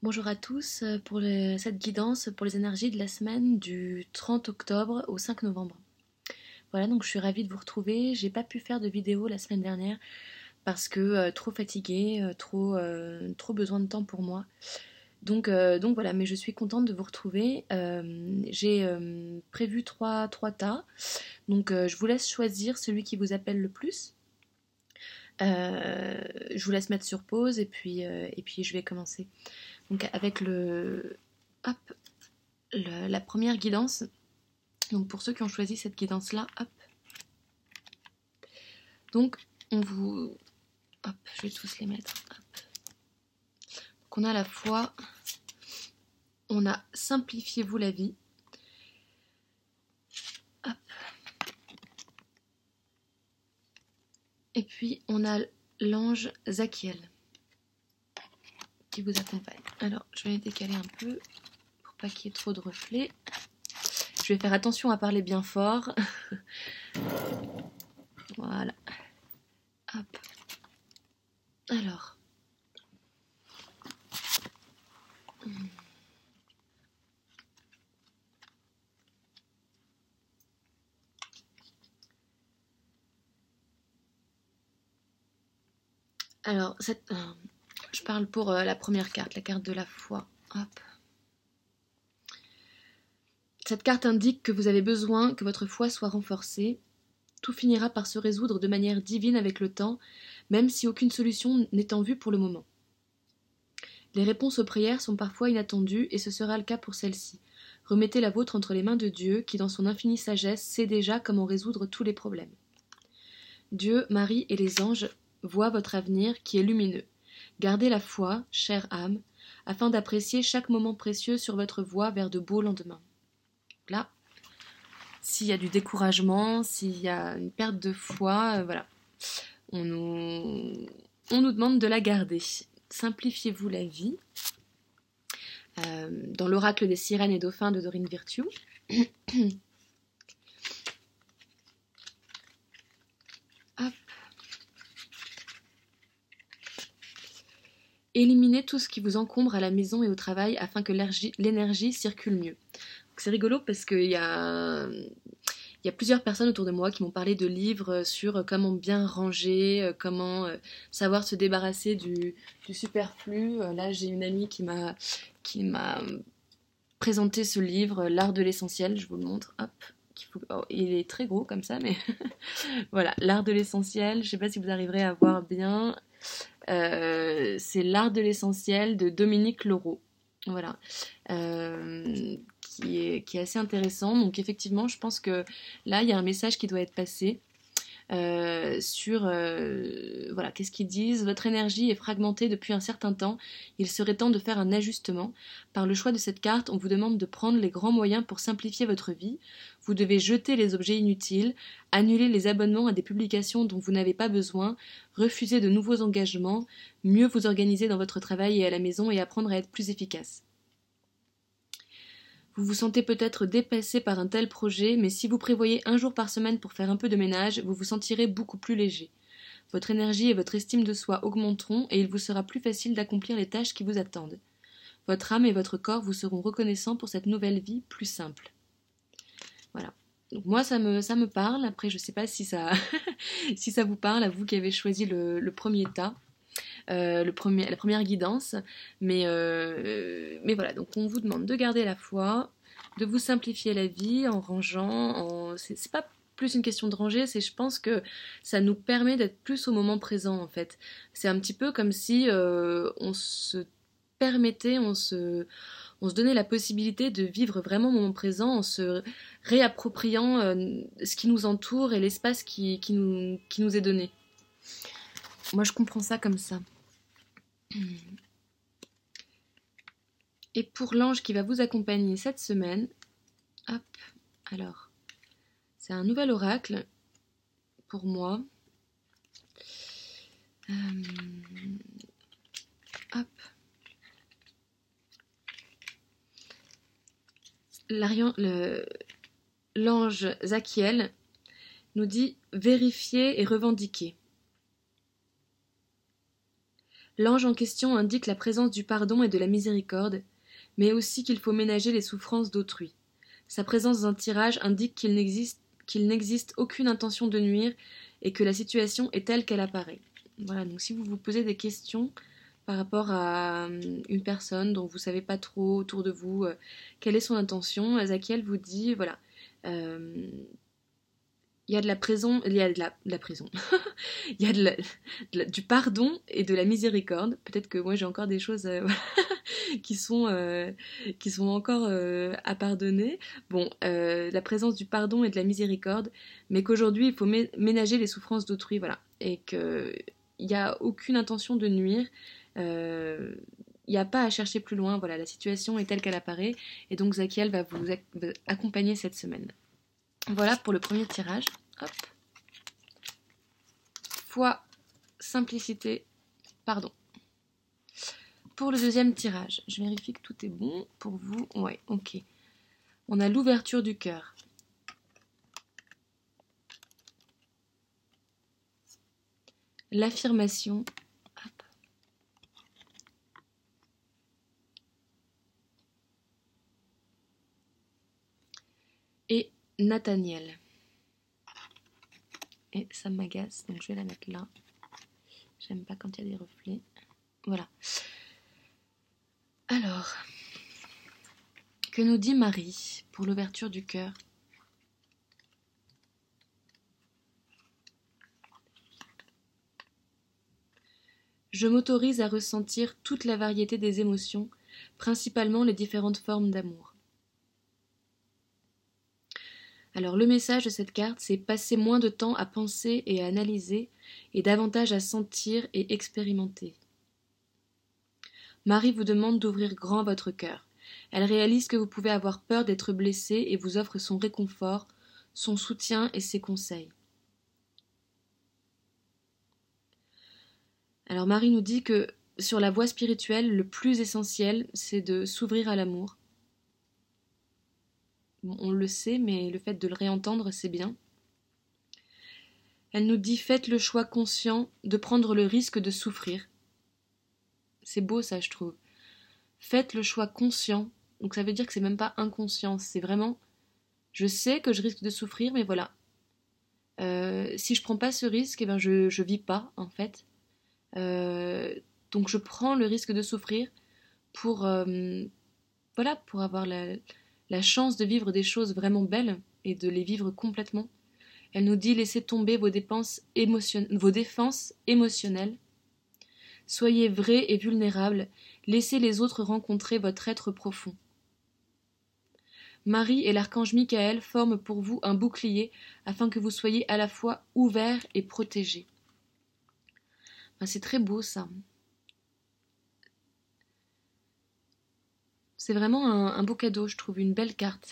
Bonjour à tous pour cette guidance pour les énergies de la semaine du 30 octobre au 5 novembre. Voilà, donc je suis ravie de vous retrouver. J'ai pas pu faire de vidéo la semaine dernière parce que trop fatiguée, trop besoin de temps pour moi. Donc voilà, mais je suis contente de vous retrouver. J'ai prévu trois tas, donc je vous laisse choisir celui qui vous appelle le plus. Je vous laisse mettre sur pause et puis je vais commencer. Donc avec hop, la première guidance, donc pour ceux qui ont choisi cette guidance-là, hop, donc on vous, hop, je vais tous les mettre, hop. Donc on a la foi, on a simplifiez-vous la vie, hop, et puis on a l'ange Zachiel qui vous accompagne. Alors je vais les décaler un peu pour pas qu'il y ait trop de reflets. Je vais faire attention à parler bien fort. Voilà. Hop. Alors. Alors, je parle pour la première carte, la carte de la foi. Hop. Cette carte indique que vous avez besoin que votre foi soit renforcée. Tout finira par se résoudre de manière divine avec le temps, même si aucune solution n'est en vue pour le moment. Les réponses aux prières sont parfois inattendues et ce sera le cas pour celle-ci. Remettez la vôtre entre les mains de Dieu qui, dans son infinie sagesse, sait déjà comment résoudre tous les problèmes. Dieu, Marie et les anges voient votre avenir qui est lumineux. Gardez la foi, chère âme, afin d'apprécier chaque moment précieux sur votre voie vers de beaux lendemains. Là, s'il y a du découragement, s'il y a une perte de foi, voilà, on nous demande de la garder. Simplifiez-vous la vie. Dans l'oracle des sirènes et dauphins de Dorine Virtue. Hop. Éliminez tout ce qui vous encombre à la maison et au travail afin que l'énergie circule mieux. C'est rigolo parce qu'il y a plusieurs personnes autour de moi qui m'ont parlé de livres sur comment bien ranger, comment savoir se débarrasser du superflu. Là, j'ai une amie qui m'a présenté ce livre, L'art de l'essentiel. Je vous le montre. Hop. Il est très gros comme ça, mais voilà, L'art de l'essentiel. Je ne sais pas si vous arriverez à voir bien. C'est L'art de l'essentiel de Dominique Leroux. Voilà. Qui est assez intéressant. Donc effectivement, je pense que là, il y a un message qui doit être passé sur voilà, qu'est-ce qu'ils disent. Votre énergie est fragmentée depuis un certain temps. Il serait temps de faire un ajustement. Par le choix de cette carte, on vous demande de prendre les grands moyens pour simplifier votre vie. Vous devez jeter les objets inutiles, annuler les abonnements à des publications dont vous n'avez pas besoin, refuser de nouveaux engagements, mieux vous organiser dans votre travail et à la maison et apprendre à être plus efficace. Vous vous sentez peut-être dépassé par un tel projet, mais si vous prévoyez un jour par semaine pour faire un peu de ménage, vous vous sentirez beaucoup plus léger. Votre énergie et votre estime de soi augmenteront et il vous sera plus facile d'accomplir les tâches qui vous attendent. Votre âme et votre corps vous seront reconnaissants pour cette nouvelle vie plus simple. Voilà. Donc moi, ça me parle. Après, je ne sais pas si ça, si ça vous parle, à vous qui avez choisi le premier tas. La première guidance. Mais voilà, donc on vous demande de garder la foi, de vous simplifier la vie en rangeant. C'est pas plus une question de ranger, c'est je pense que ça nous permet d'être plus au moment présent en fait. C'est un petit peu comme si on se permettait, on se donnait la possibilité de vivre vraiment au moment présent en se réappropriant ce qui nous entoure et l'espace qui nous est donné. Moi je comprends ça comme ça. Et pour l'ange qui va vous accompagner cette semaine, hop, alors, c'est un nouvel oracle pour moi. Hop. L'ange Zachiel nous dit vérifier et revendiquer. L'ange en question indique la présence du pardon et de la miséricorde, mais aussi qu'il faut ménager les souffrances d'autrui. Sa présence dans un tirage indique qu'il n'existe aucune intention de nuire et que la situation est telle qu'elle apparaît. Voilà, donc si vous vous posez des questions par rapport à une personne dont vous ne savez pas trop autour de vous quelle est son intention, Azakiel vous dit, voilà, il y a de la prison, il y a de la prison, il y a du pardon et de la miséricorde. Peut-être que moi j'ai encore des choses qui sont encore à pardonner. Bon, la présence du pardon et de la miséricorde, mais qu'aujourd'hui il faut ménager les souffrances d'autrui, voilà, et qu'il n'y a aucune intention de nuire. Il n'y a pas à chercher plus loin, voilà, la situation est telle qu'elle apparaît, et donc Zakiel va vous accompagner cette semaine. Voilà pour le premier tirage. Hop. Foi, simplicité, pardon. Pour le deuxième tirage, je vérifie que tout est bon pour vous. Ouais, ok. On a l'ouverture du cœur. L'affirmation. Hop. Et Nathaniel. Et ça m'agace, donc je vais la mettre là. J'aime pas quand il y a des reflets. Voilà. Alors, que nous dit Marie pour l'ouverture du cœur? Je m'autorise à ressentir toute la variété des émotions, principalement les différentes formes d'amour. Alors le message de cette carte, c'est passer moins de temps à penser et à analyser, et davantage à sentir et expérimenter. Marie vous demande d'ouvrir grand votre cœur. Elle réalise que vous pouvez avoir peur d'être blessé et vous offre son réconfort, son soutien et ses conseils. Alors Marie nous dit que sur la voie spirituelle, le plus essentiel, c'est de s'ouvrir à l'amour. Bon, on le sait, mais le fait de le réentendre, c'est bien. Elle nous dit « Faites le choix conscient de prendre le risque de souffrir ». C'est beau ça, je trouve. Faites le choix conscient, donc ça veut dire que c'est même pas inconscient, c'est vraiment « Je sais que je risque de souffrir, mais voilà. Si je prends pas ce risque, eh ben je vis pas, en fait. Donc je prends le risque de souffrir pour, pour avoir la chance de vivre des choses vraiment belles et de les vivre complètement. Elle nous dit laissez tomber vos défenses émotionnelles. Soyez vrai et vulnérable, laissez les autres rencontrer votre être profond. Marie et l'archange Michael forment pour vous un bouclier afin que vous soyez à la fois ouvert et protégé. Enfin, c'est très beau ça. C'est vraiment un beau cadeau, je trouve, une belle carte.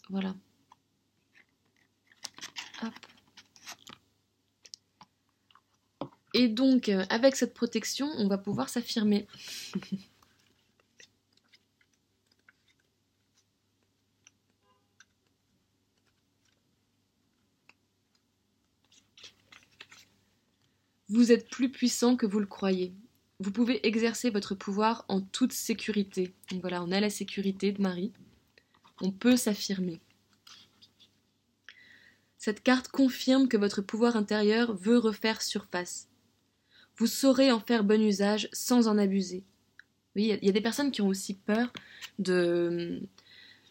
Voilà. Hop. Et donc, avec cette protection, on va pouvoir s'affirmer. Vous êtes plus puissant que vous le croyez. Vous pouvez exercer votre pouvoir en toute sécurité. Donc voilà, on a la sécurité de Marie. On peut s'affirmer. Cette carte confirme que votre pouvoir intérieur veut refaire surface. Vous saurez en faire bon usage sans en abuser. Oui, il y a des personnes qui ont aussi peur de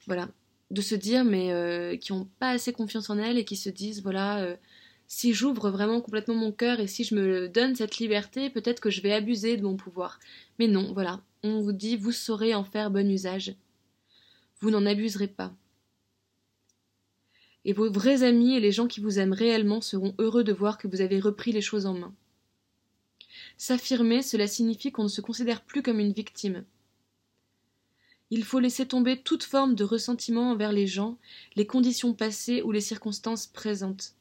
se dire, mais qui n'ont pas assez confiance en elles et qui se disent, si j'ouvre vraiment complètement mon cœur et si je me donne cette liberté, peut-être que je vais abuser de mon pouvoir. Mais non, voilà, on vous dit, vous saurez en faire bon usage. Vous n'en abuserez pas. Et vos vrais amis et les gens qui vous aiment réellement seront heureux de voir que vous avez repris les choses en main. S'affirmer, cela signifie qu'on ne se considère plus comme une victime. Il faut laisser tomber toute forme de ressentiment envers les gens, les conditions passées ou les circonstances présentes.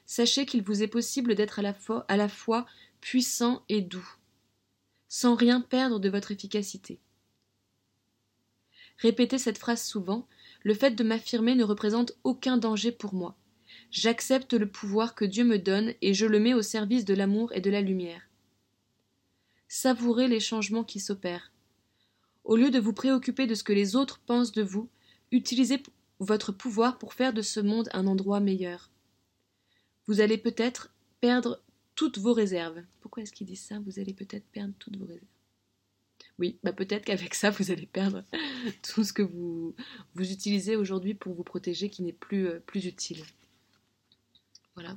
Sachez qu'il vous est possible d'être à la fois puissant et doux, sans rien perdre de votre efficacité. Répétez cette phrase souvent, le fait de m'affirmer ne représente aucun danger pour moi. J'accepte le pouvoir que Dieu me donne et je le mets au service de l'amour et de la lumière. Savourez les changements qui s'opèrent. Au lieu de vous préoccuper de ce que les autres pensent de vous, utilisez votre pouvoir pour faire de ce monde un endroit meilleur. Vous allez peut-être perdre toutes vos réserves. Pourquoi est-ce qu'ils disent ça? Vous allez peut-être perdre toutes vos réserves. Oui, peut-être qu'avec ça, vous allez perdre tout ce que vous utilisez aujourd'hui pour vous protéger qui n'est plus utile. Voilà.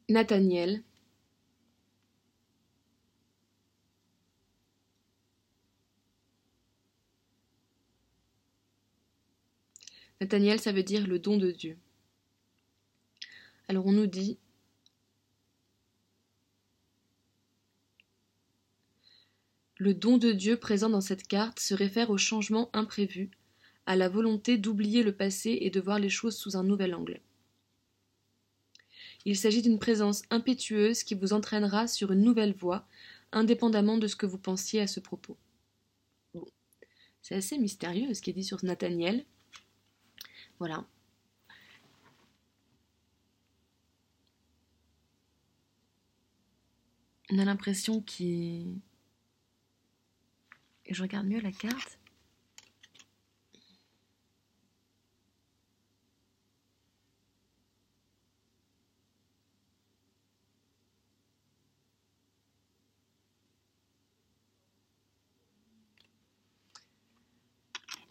Nathaniel. Nathaniel, ça veut dire le don de Dieu. Alors on nous dit le don de Dieu présent dans cette carte se réfère au changement imprévu, à la volonté d'oublier le passé et de voir les choses sous un nouvel angle. Il s'agit d'une présence impétueuse qui vous entraînera sur une nouvelle voie, indépendamment de ce que vous pensiez à ce propos. Bon. C'est assez mystérieux ce qui est dit sur Nathaniel. Voilà. On a l'impression qu'il... Et je regarde mieux la carte.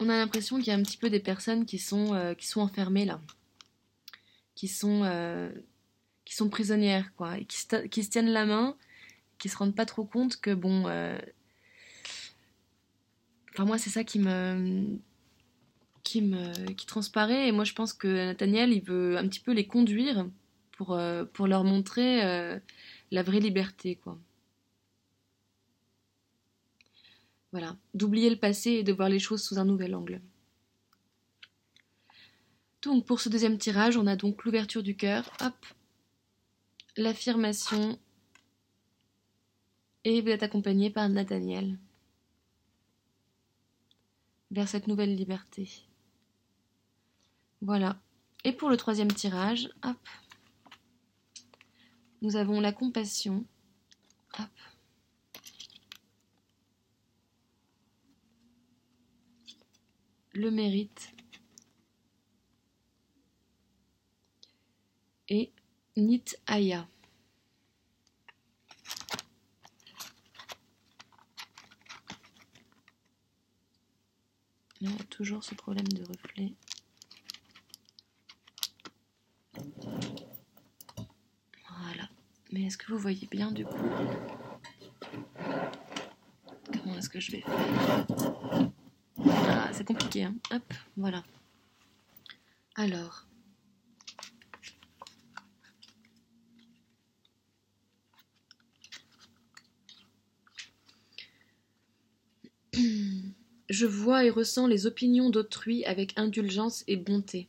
On a l'impression qu'il y a un petit peu des personnes qui sont enfermées là, qui sont prisonnières quoi, et qui se tiennent la main, qui se rendent pas trop compte que bon, enfin moi c'est ça qui transparaît, et moi je pense que Nathaniel il veut un petit peu les conduire pour leur montrer la vraie liberté quoi. Voilà, d'oublier le passé et de voir les choses sous un nouvel angle. Donc pour ce deuxième tirage, on a donc l'ouverture du cœur, hop, l'affirmation, et vous êtes accompagné par Nathaniel vers cette nouvelle liberté. Voilà. Et pour le troisième tirage, hop, nous avons la compassion, hop, le mérite et Nit Aya. Il y a toujours ce problème de reflet. Voilà. Mais est-ce que vous voyez bien du coup? Comment est-ce que je vais faire? Ah, c'est compliqué, hein. Hop, voilà. Alors. Je vois et ressens les opinions d'autrui avec indulgence et bonté.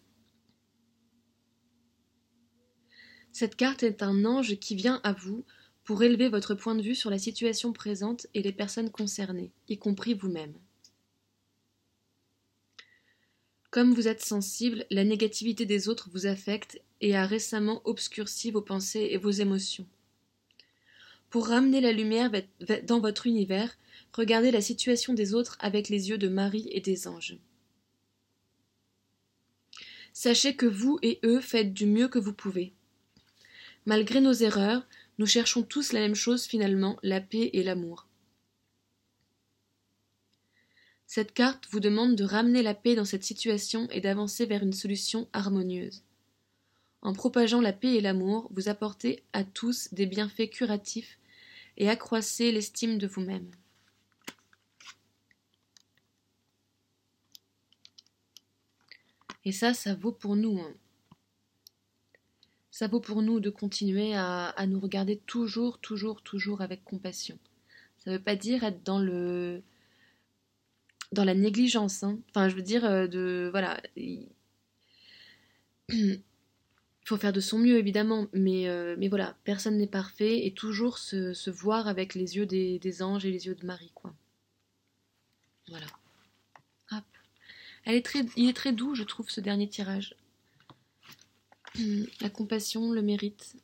Cette carte est un ange qui vient à vous pour élever votre point de vue sur la situation présente et les personnes concernées, y compris vous-même. Comme vous êtes sensible, la négativité des autres vous affecte et a récemment obscurci vos pensées et vos émotions. Pour ramener la lumière dans votre univers, regardez la situation des autres avec les yeux de Marie et des anges. Sachez que vous et eux faites du mieux que vous pouvez. Malgré nos erreurs, nous cherchons tous la même chose finalement, la paix et l'amour. Cette carte vous demande de ramener la paix dans cette situation et d'avancer vers une solution harmonieuse. En propageant la paix et l'amour, vous apportez à tous des bienfaits curatifs et accroissez l'estime de vous-même. Et ça vaut pour nous. Hein. Ça vaut pour nous de continuer à nous regarder toujours avec compassion. Ça ne veut pas dire être dans la négligence. Hein. Enfin, je veux dire, voilà. Il faut faire de son mieux, évidemment, mais voilà, personne n'est parfait, et toujours se voir avec les yeux des anges et les yeux de Marie, quoi. Voilà. Hop. Il est très doux, je trouve, ce dernier tirage. La compassion, le mérite.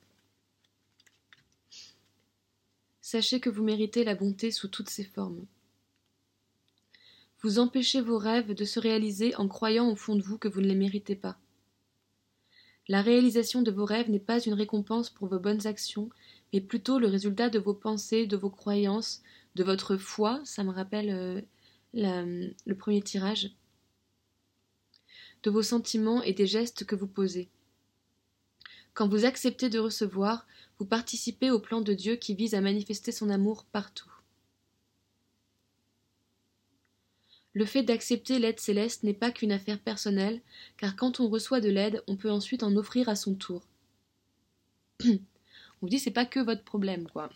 Sachez que vous méritez la bonté sous toutes ses formes. Vous empêchez vos rêves de se réaliser en croyant au fond de vous que vous ne les méritez pas. La réalisation de vos rêves n'est pas une récompense pour vos bonnes actions, mais plutôt le résultat de vos pensées, de vos croyances, de votre foi, ça me rappelle le premier tirage, de vos sentiments et des gestes que vous posez. Quand vous acceptez de recevoir, vous participez au plan de Dieu qui vise à manifester son amour partout. Le fait d'accepter l'aide céleste n'est pas qu'une affaire personnelle, car quand on reçoit de l'aide, on peut ensuite en offrir à son tour. On vous dit c'est pas que votre problème, quoi.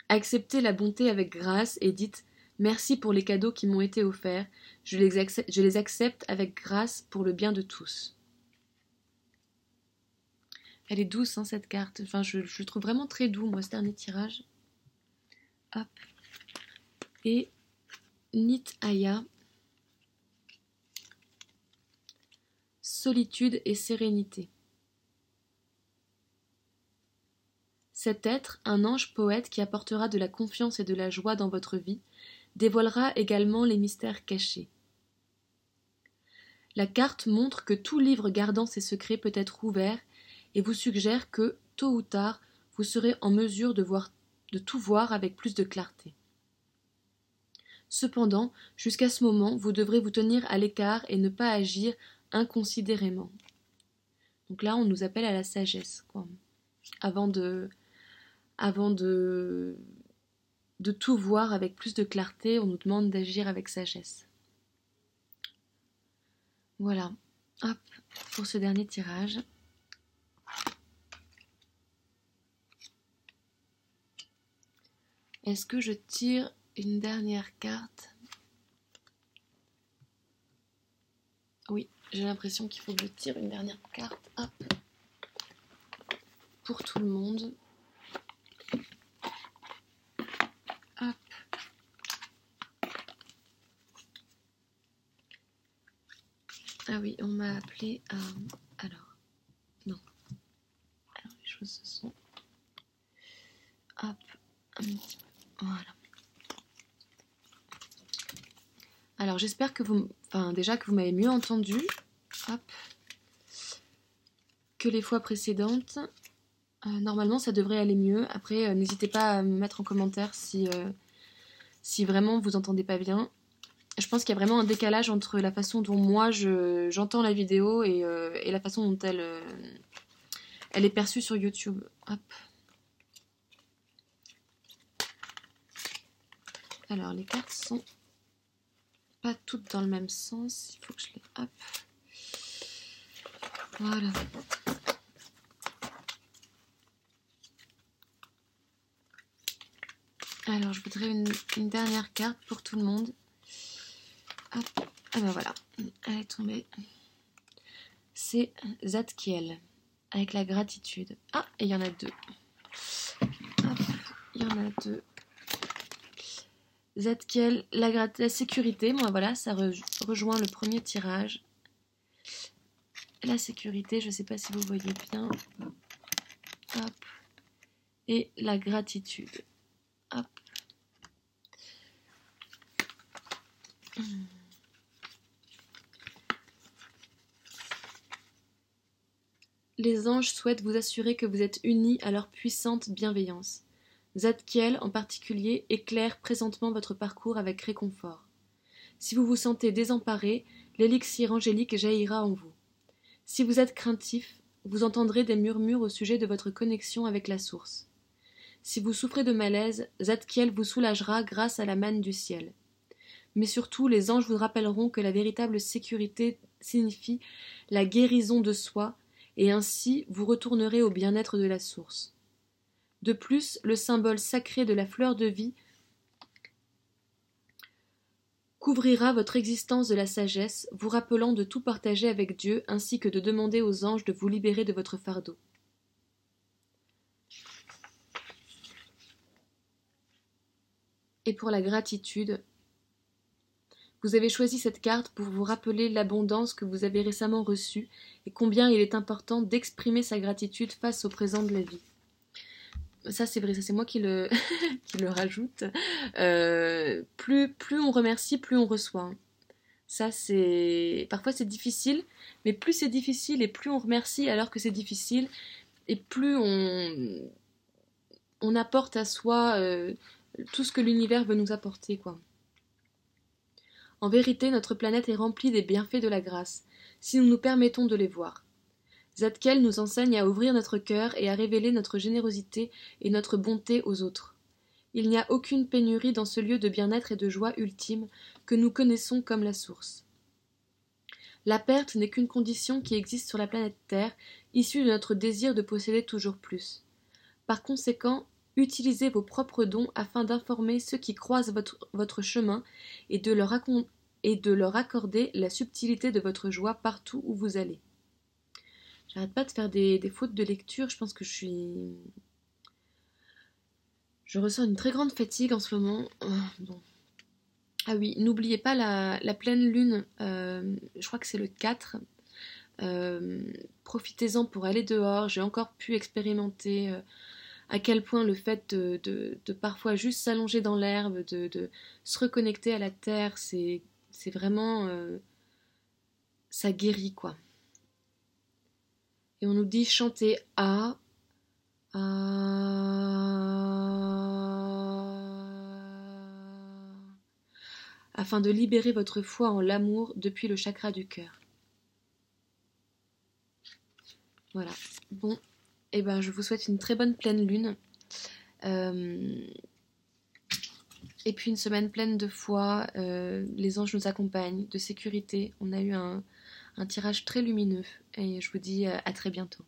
Acceptez la bonté avec grâce et dites « Merci pour les cadeaux qui m'ont été offerts, je les accepte avec grâce pour le bien de tous. » Elle est douce, hein, cette carte. Enfin, je le trouve vraiment très doux, moi, ce dernier tirage. Hop. Et Nit Aya. Solitude et sérénité. Cet être, un ange poète qui apportera de la confiance et de la joie dans votre vie, dévoilera également les mystères cachés. La carte montre que tout livre gardant ses secrets peut être ouvert et vous suggère que, tôt ou tard, vous serez en mesure de tout voir avec plus de clarté. Cependant, jusqu'à ce moment, vous devrez vous tenir à l'écart et ne pas agir inconsidérément. Donc là, on nous appelle à la sagesse, quoi. Avant de tout voir avec plus de clarté, on nous demande d'agir avec sagesse. Voilà. Hop, pour ce dernier tirage. Est-ce que je tire une dernière carte? Oui, j'ai l'impression qu'il faut que je tire une dernière carte. Hop. Pour tout le monde. Hop. Ah oui, on m'a appelé à... Alors, non. Alors, les choses se sont... Hop, un petit peu. Voilà. Alors, j'espère que vous... Enfin, déjà que vous m'avez mieux entendu. Hop. Que les fois précédentes. Normalement, ça devrait aller mieux. Après, n'hésitez pas à me mettre en commentaire si vraiment vous entendez pas bien. Je pense qu'il y a vraiment un décalage entre la façon dont moi j'entends la vidéo et la façon dont elle est perçue sur YouTube. Hop. Alors, les cartes sont pas toutes dans le même sens. Il faut que je les... Hop. Voilà. Alors, je voudrais une dernière carte pour tout le monde. Hop. Ah ben voilà, elle est tombée. C'est Zadkiel, avec la gratitude. Ah, et il y en a deux. Hop, il y en a deux. Zadkiel, la sécurité. Moi, voilà, ça rejoint le premier tirage. La sécurité, je ne sais pas si vous voyez bien. Hop. Et la gratitude. Hop. Les anges souhaitent vous assurer que vous êtes unis à leur puissante bienveillance. Zadkiel, en particulier, éclaire présentement votre parcours avec réconfort. Si vous vous sentez désemparé, l'élixir angélique jaillira en vous. Si vous êtes craintif, vous entendrez des murmures au sujet de votre connexion avec la source. Si vous souffrez de malaise, Zadkiel vous soulagera grâce à la manne du ciel. Mais surtout, les anges vous rappelleront que la véritable sécurité signifie la guérison de soi, et ainsi vous retournerez au bien-être de la source. De plus, le symbole sacré de la fleur de vie couvrira votre existence de la sagesse, vous rappelant de tout partager avec Dieu, ainsi que de demander aux anges de vous libérer de votre fardeau. Et pour la gratitude, Vous avez choisi cette carte pour vous rappeler l'abondance que vous avez récemment reçue et combien il est important d'exprimer sa gratitude face au présent de la vie. Ça c'est vrai, ça c'est moi qui le, qui le rajoute. Plus on remercie, plus on reçoit. Ça c'est... Parfois c'est difficile, mais plus c'est difficile et plus on remercie alors que c'est difficile, et plus on apporte à soi tout ce que l'univers veut nous apporter, quoi. En vérité, notre planète est remplie des bienfaits de la grâce, si nous nous permettons de les voir. Zadkiel nous enseigne à ouvrir notre cœur et à révéler notre générosité et notre bonté aux autres. Il n'y a aucune pénurie dans ce lieu de bien-être et de joie ultime que nous connaissons comme la source. La perte n'est qu'une condition qui existe sur la planète Terre, issue de notre désir de posséder toujours plus. Par conséquent, utilisez vos propres dons afin d'informer ceux qui croisent votre chemin et de leur accorder la subtilité de votre joie partout où vous allez. J'arrête pas de faire des fautes de lecture, je pense que je ressens une très grande fatigue en ce moment. Bon. Ah oui, n'oubliez pas la pleine lune, je crois que c'est le 4. Profitez-en pour aller dehors, j'ai encore pu expérimenter à quel point le fait de parfois juste s'allonger dans l'herbe, de se reconnecter à la terre, c'est vraiment... ça guérit, quoi. Et on nous dit chanter A, afin de libérer votre foi en l'amour depuis le chakra du cœur. Voilà. Bon, et ben je vous souhaite une très bonne pleine lune. Et puis une semaine pleine de foi, les anges nous accompagnent, de sécurité. On a eu un tirage très lumineux et je vous dis à très bientôt.